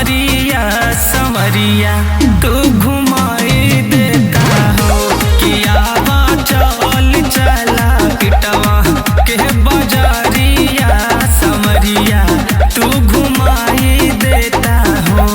सहरिया संवरिया तू घुमाई देता हो किया चल चला पिटवा के बजरिया संवरिया तू घुमाई देता हो।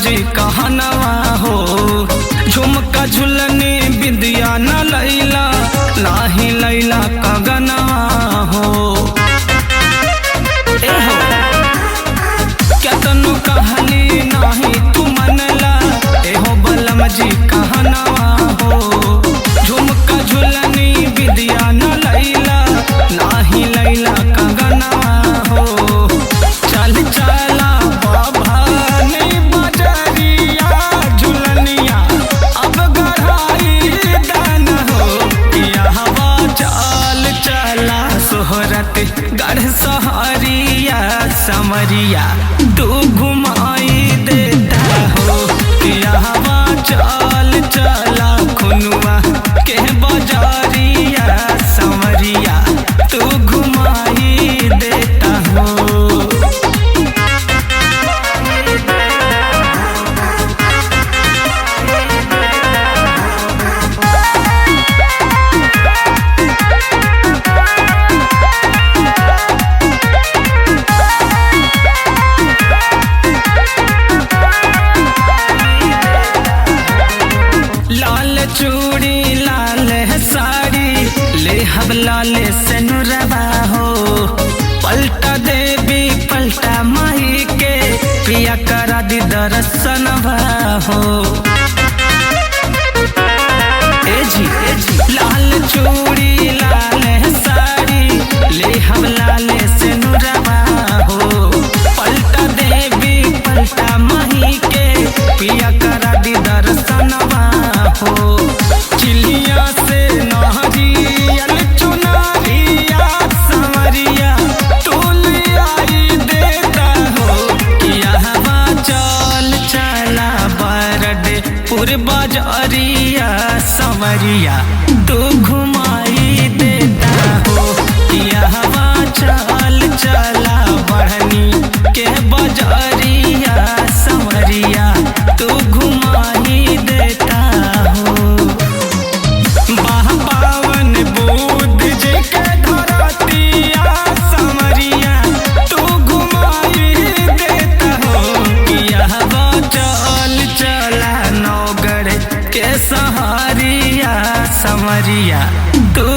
जी कहनवा हो झुमका झुलनी बिंदिया न लैला नाही लैला कगनवा हो केतनो कहली नाही तू मनला एहो बलम जी कहनवा हो झुमका झुलनी बिंदिया न लैला नाही लैला कगनवा हो। चल चला गढ़ सहरिया समरिया तू घुमाई देता हो हवा चल चला खुनुआ के बजरिया समरिया तू घुमाई देता हो। चूड़ी लाल साड़ी ले हब लाले से नुरबा हो पलटा देवी पलटा माही के प्रिया करा दी दर्शन हो। ए जी लाल चूड़ी लाल साड़ी ले हब लाले से नुरबा हो पलटा देवी पलटा माही के प्रिया करा दी दर्शन हो। चिलिया से नारियल चुनरिया संवरिया तू आई देता हो हवा चल चला बरडपुर बजरिया संवरिया तू घुमाई देता हो हवा चल चला बढ़नी के बजरिया संवरिया तू घुमाई देता हो। पावन बुद्ध जी के धरतिया संवरिया तू घुमाई देता हो हवा चल चला नौगढ़ के सहरिया संवरिया तू